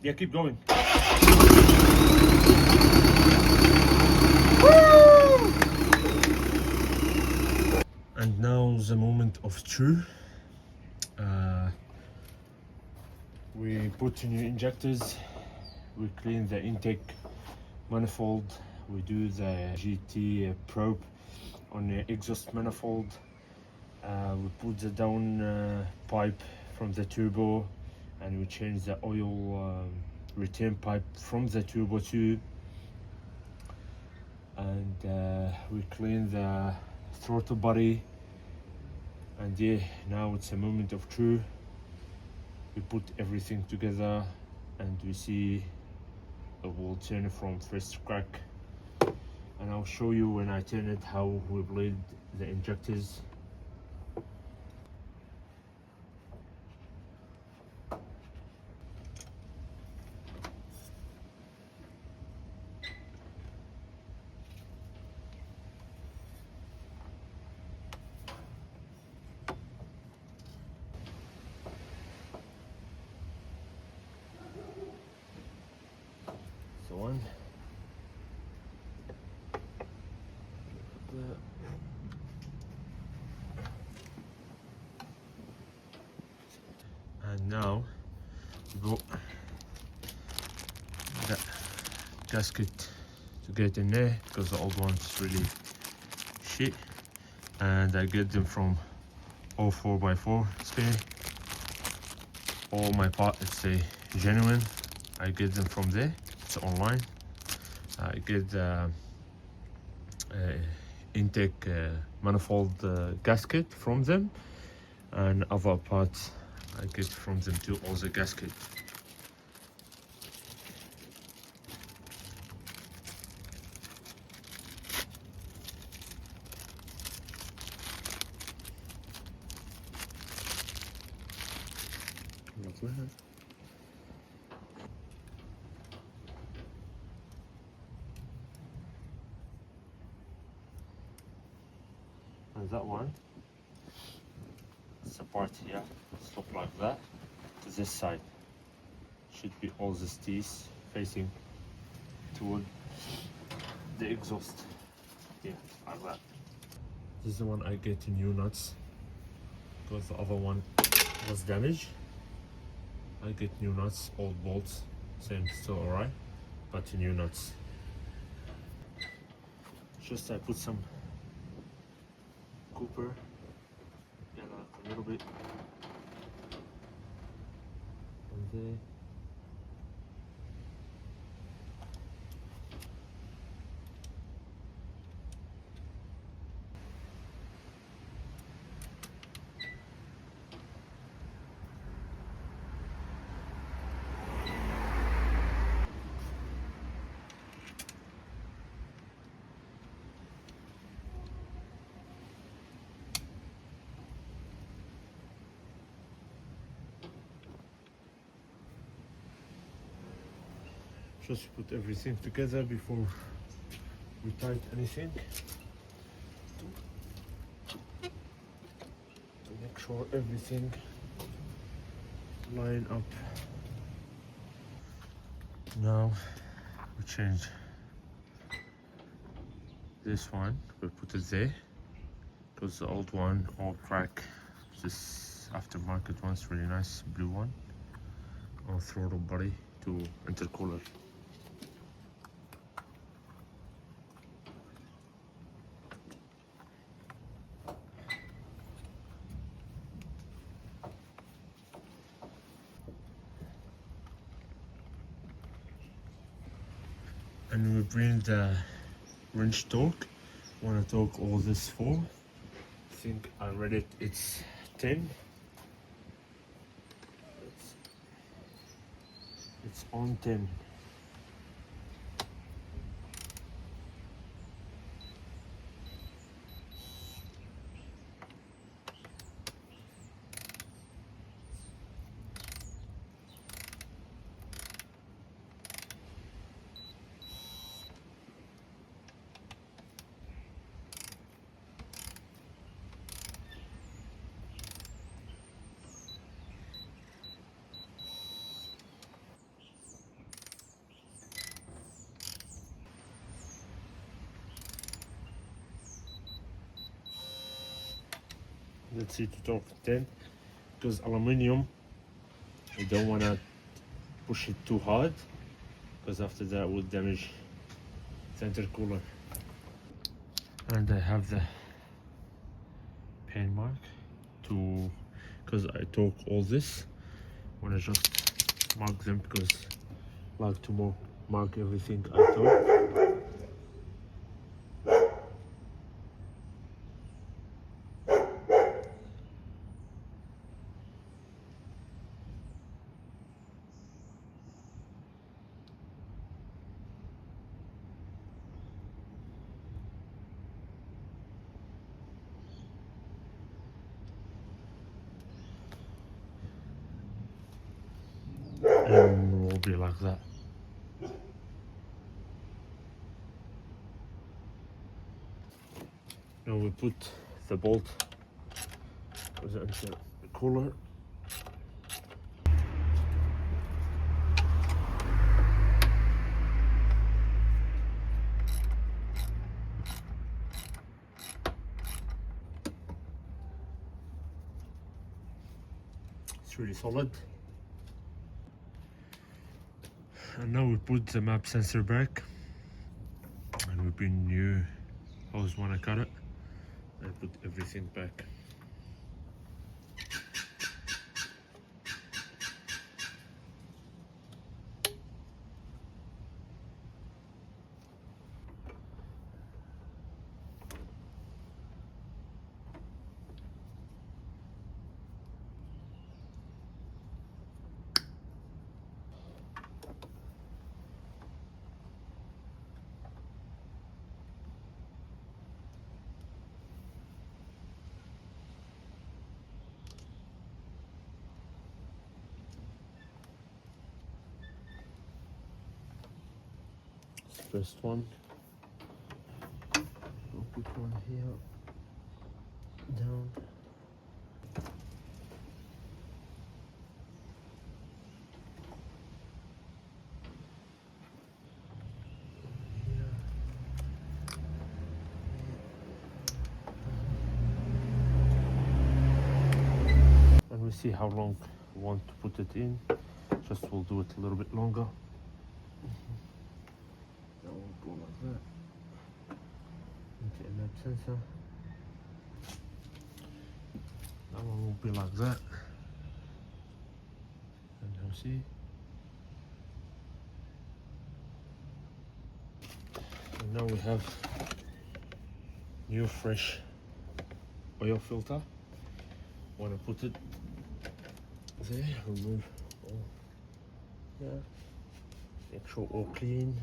Yeah, keep going. And now the moment of truth. We put new injectors, we clean the intake manifold, we do the GT probe on the exhaust manifold, we put the down pipe from the turbo, and we change the oil return pipe from the turbo tube, and we clean the throttle body. And yeah, now it's a moment of truth. We put everything together and we see it will turn from first crack, and I'll show you when I turn it how we bleed the injectors. So one. And now we go the gasket to get in there because the old one's really shit, and I get them from all 4x4 spare. All my parts say genuine. I get them from there. It's online. I get the intake manifold gasket from them, and other parts I get from them too, all the gasket. And that one, it's a part here, it's look like that. To this side should be all the teeth facing toward the exhaust. Yeah, like that. This is the one I get new nuts because the other one was damaged. I get new nuts, old bolts, same, still alright, but new nuts. Just I put some copper, yeah, like a little bit, and there. Just put everything together before we tighten anything to make sure everything line up. Now we change this one, we put it there because the old one all crack. This aftermarket one's really nice, blue one on throttle body to intercooler. And we bring the wrench torque. Want to torque all this for? I think I read it. It's 10. It's on 10. let's see 2010, because aluminium, you don't want to push it too hard, because after that will damage the intercooler. And I have the paint mark to, because I took all this, want to just mark them, because I like to mark everything I took. And will be like that. Now we put the bolt with the intercooler. It's really solid. And now we put the map sensor back, and we bring new hose when I cut it, and put everything back. First one, we'll put one here, down. Here. And we see how long we want to put it in. Just we'll do it a little bit longer. Go like that into a map sensor. That one will be like that. And you'll see. And now we have new fresh oil filter. Want to put it there, remove all there, make sure all clean.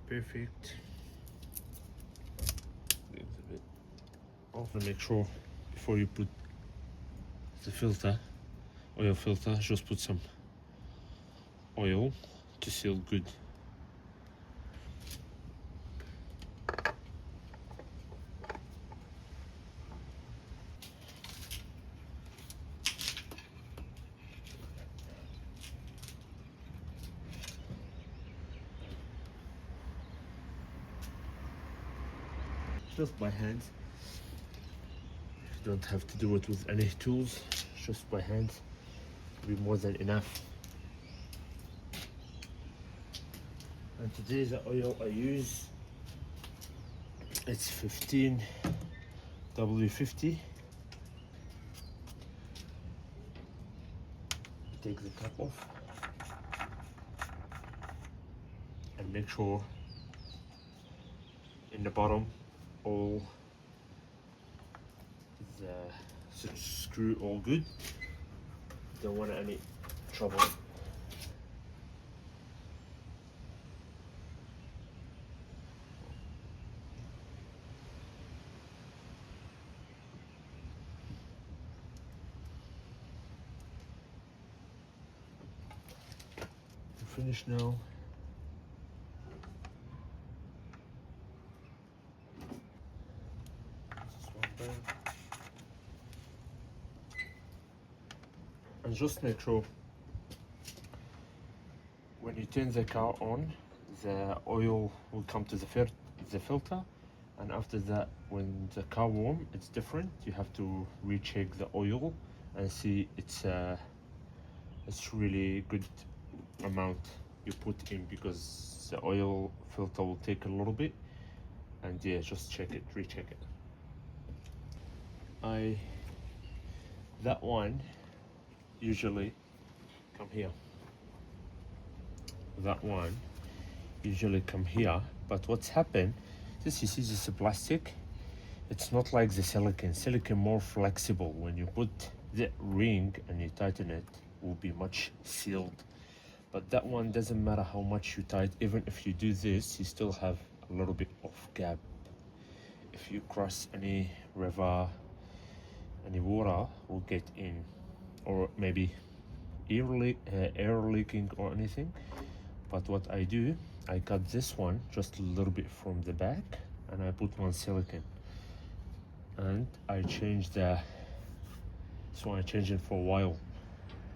Perfect. Things a bit off. And make sure before you put the filter, oil filter, just put some oil to seal good. Just by hand. You don't have to do it with any tools, just by hand will be more than enough. And today the oil I use, it's 15 W50. Take the cap off and make sure in the bottom all the screw all good. Don't want any trouble. We're finished now. And just make sure when you turn the car on, the oil will come to the filter, And after that, when the car warm, it's different. You have to recheck the oil and see it's really good amount you put in, because the oil filter will take a little bit. And yeah, just check it, recheck it. That one usually come here. That one usually come here, but what's happened, this, you see, this is plastic. It's not like the silicon more flexible. When you put the ring and you tighten it, will be much sealed. But that one doesn't matter how much you tighten. Even if you do this, you still have a little bit of gap. If you cross any river, any water will get in, or maybe air leaking or anything. But what I do, I cut this one just a little bit from the back, and I put one silicone, and I change this one. I change it for a while.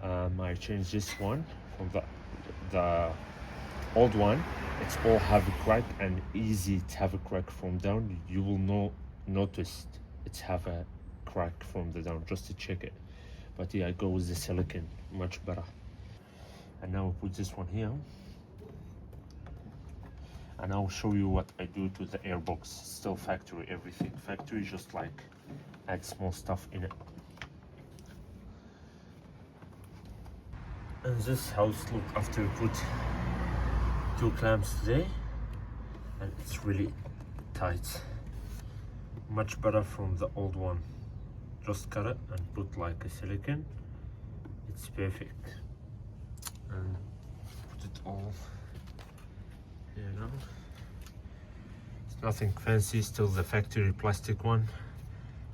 I changed this one from the old one. It's all have a crack, and easy to have a crack from down. You will notice it's have a crack from the down, just to check it. But yeah, I go with the silicone, much better. And now I put this one here, and I'll show you what I do to the airbox. Still factory, everything factory, just like add small stuff in it. And this house look after you put 2 clamps there, and it's really tight, much better from the old one. Just cut it and put like a silicone, it's perfect. And put it all here now. It's nothing fancy, still the factory plastic one,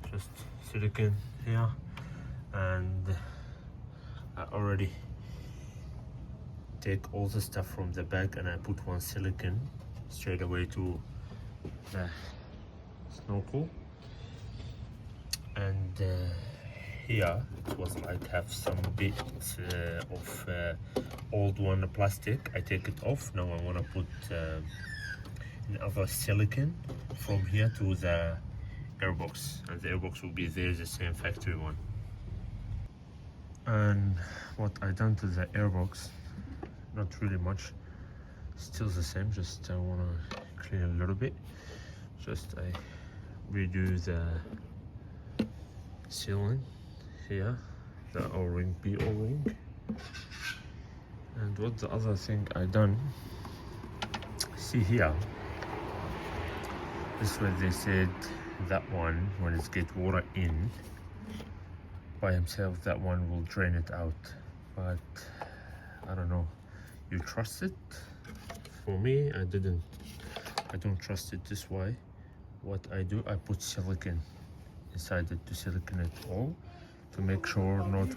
just silicone here. And I already take all the stuff from the bag, and I put one silicone straight away to the snorkel. And here it was like have some bits of old one plastic. I take it off. Now I want to put another silicone from here to the airbox, and the airbox will be there, the same factory one. And what I done to the airbox, not really much, still the same, just I want to clean a little bit. Just I redo the sealing here, the O-ring, B-O-ring. And what the other thing I done, see here, this way they said that one, when it's get water in by himself, that one will drain it out. But I don't know, you trust it? For me, I don't trust it this way. What I do, I put silicone inside it to silicone it all, to make sure no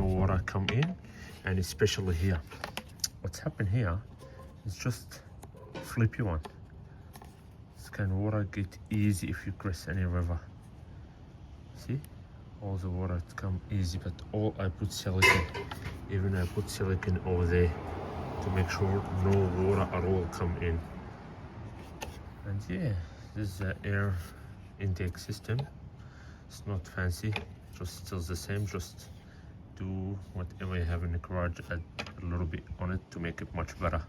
water come in. And especially here, what's happened here is just flippy one. This kind of water get easy if you cross any river. See, all the water come easy, but all I put silicone. Even I put silicone over there to make sure no water at all come in. And yeah, this is the air intake system. It's not fancy, just still the same. Just do whatever you have in the garage, add a little bit on it to make it much better.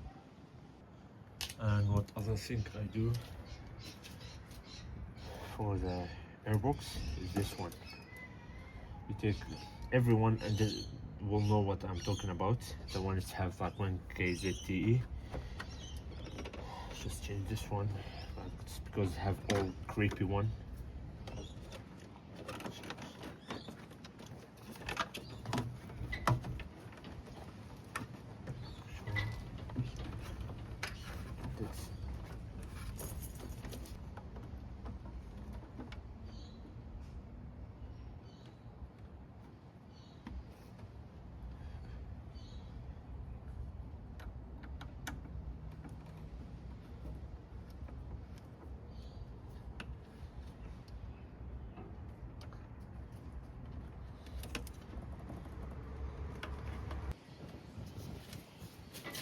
And what other thing I do for the airbox is this one. You take everyone and just will know what I'm talking about. The one is have like 1KZ-TE. Just change this one, it's because I have all creepy one.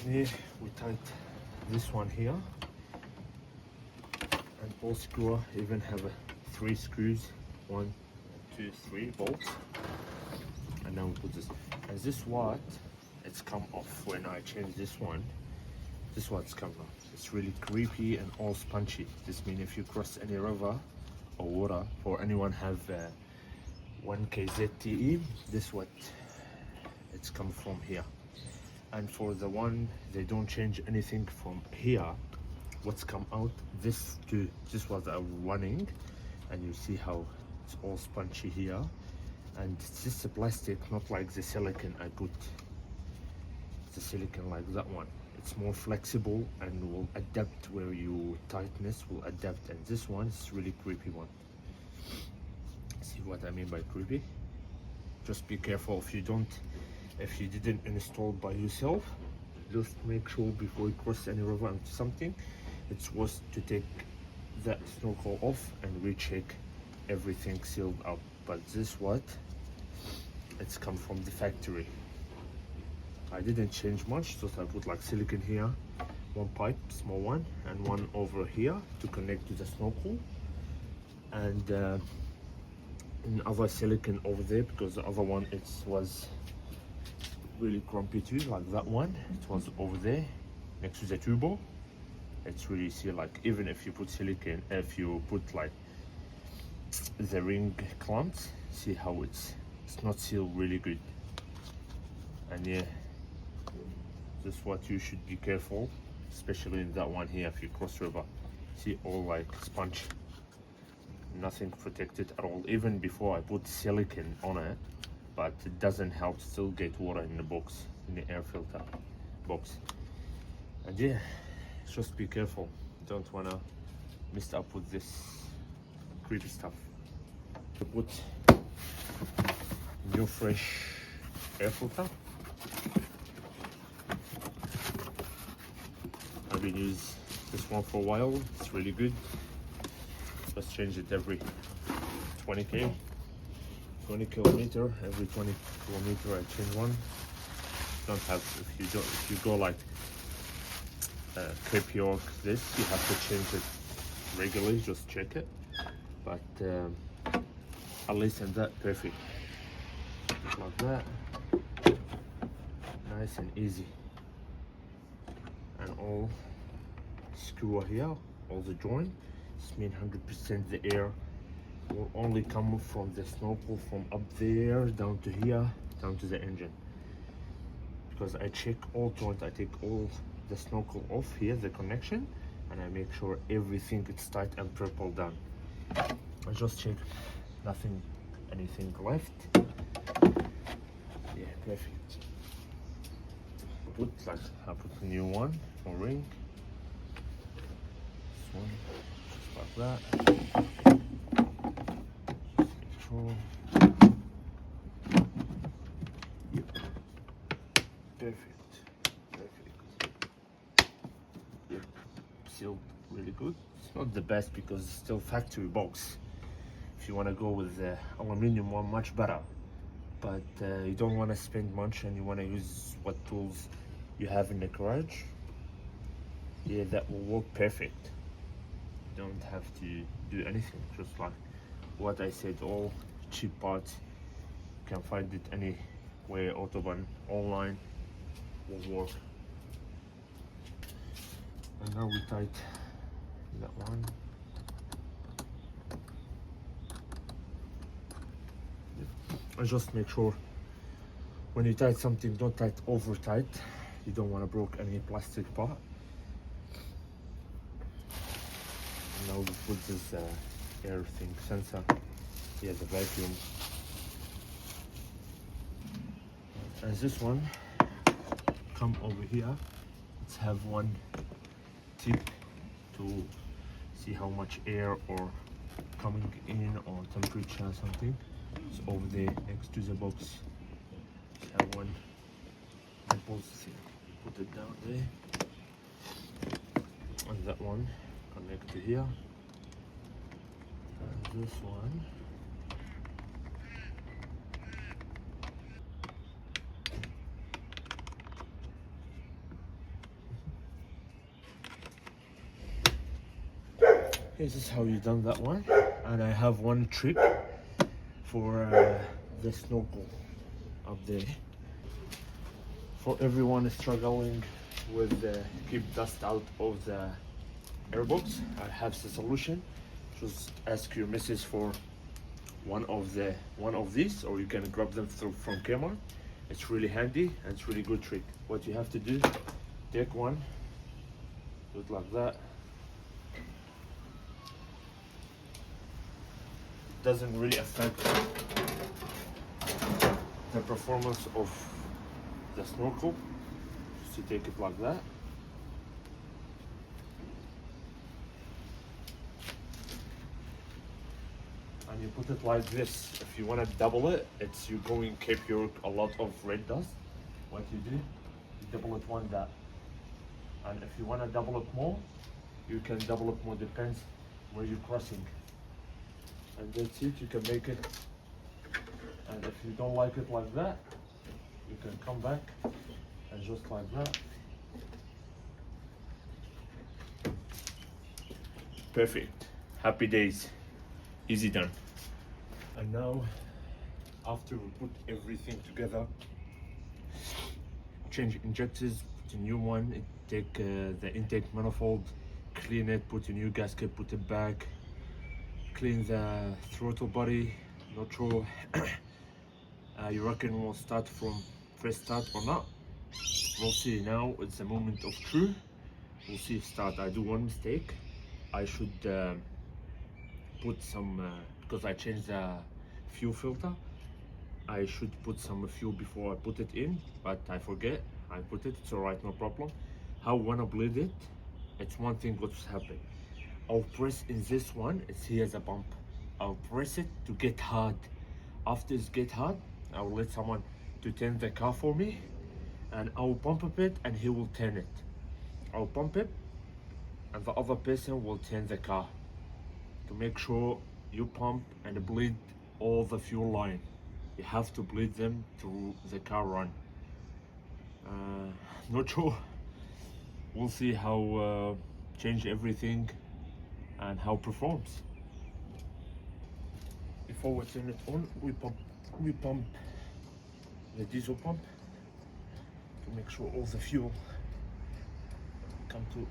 Here we tight this one here, All screw even have 3 screws, 1, 2, 3 bolts. And now we put this. And this what it's come off when I change this one. This one's come off. It's really creepy and all spongy. This means if you cross any river or water, for anyone have 1KZ-TE, this what it's come from here. And for the one they don't change anything from here, what's come out, this too, this was running, and you see how it's all spongy here. And it's just a plastic, not like the silicone I put. The silicone like that one, it's more flexible and will adapt where your tightness will adapt. And this one is really creepy one. See what I mean by creepy? Just be careful if you didn't install by yourself. Just make sure before you cross any river and something, it's worth to take that snorkel off and recheck everything sealed up. But this what it's come from the factory. I didn't change much, just I put like silicone here, one pipe, small one, and one over here to connect to the snorkel, and another silicone over there because the other one was really crumpy too, like that one. It was over there next to the turbo. It's really see, like even if you put silicone, if you put like the ring clamps, see how it's not sealed really good. And yeah, this is what you should be careful, especially in that one here. If you cross river, see all like sponge, nothing protected at all. Even before I put silicone on it, but it doesn't help, still get water in the box, in the air filter box. And yeah, just be careful, don't wanna mess up with this creepy stuff. To put new fresh air filter. I've been using this one for a while, it's really good. Just change it every 20 kilometer. Every 20 kilometer I change one. Don't have, if you go like Cape York, this you have to change it regularly, just check it. But at least in that, perfect. Just like that, nice and easy. And all screw here, all the joint. This means 100% the air will only come from the snorkel from up there down to here, down to the engine. Because I check all joint, I take all the snorkel off here, the connection, and I make sure everything is tight and properly done. I just check anything left. Yeah, perfect. I put a new one for ring. This one, just like that. Control. Yep. Perfect. Yep. Sealed really good. It's not the best because it's still factory box. If you want to go with the aluminium one, much better. But you don't want to spend much and you want to use what tools you have in the garage. Yeah, that will work perfect. You don't have to do anything, just like what I said, all cheap parts. You can find it anywhere, Autobahn, online, will work. And now we tight that one. And just make sure when you tight something, don't tight over tight. You don't want to break any plastic part. And now we put this air thing sensor. Yeah, the vacuum. And this one come over here. Let's have one tip to see how much air or coming in or temperature or something. It's over there next to the box. Let's have one. Put it down there. And that one connect to here. And this one. This is how you done that one. And I have one trick for the snorkel up there. For everyone struggling with keep dust out of the airbox, I have the solution. Just ask your missus for one of these, or you can grab them from Kmart. It's really handy and it's really good trick. What you have to do, take one, do it like that. Doesn't really affect the performance of the snorkel. So you take it like that. And you put it like this. If you want to double it, it's you going Cape York a lot of red dust. What you do, you double it one that. And if you want to double it more, you can double it more, depends where you're crossing. And that's it, you can make it. And if you don't like it like that, you can come back and just like that. Perfect. Happy days. Easy done. And now, after we put everything together, change injectors, put a new one, take the intake manifold, clean it, put a new gasket, put it back, clean the throttle body. Not sure you reckon we'll start from fresh start or not. We'll see. Now it's the moment of truth. We'll see if start. I do one mistake. I should put some because I changed the fuel filter. I should put some fuel before I put it in, but I forget. I put it. It's alright, no problem. How when I bleed it, it's one thing what's happened. I'll press in this one, it's here's a bump. I'll press it to get hard. After it get hard, I will let someone to turn the car for me, and I'll pump a bit and he will turn it. I'll pump it and the other person will turn the car to make sure you pump and bleed all the fuel line. You have to bleed them to the car run. Not sure. We'll see how change everything and how it performs. Before we turn it on, we pump the diesel pump to make sure all the fuel come to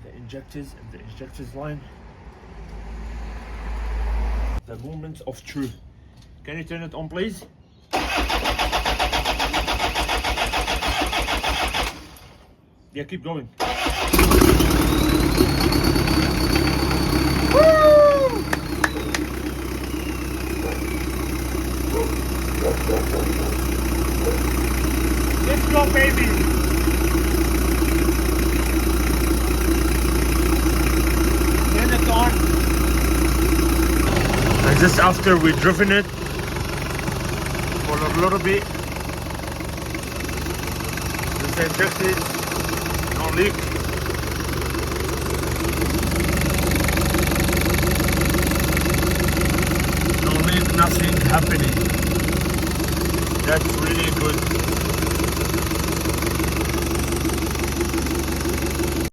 the injectors and the injectors line. The moment of truth. Can you turn it on, please? Yeah, keep going. Woo! Let's go, baby. Turn it on. And just after we've driven it for a little bit, just inject it, no leak. No leak, nothing happening. That's really good.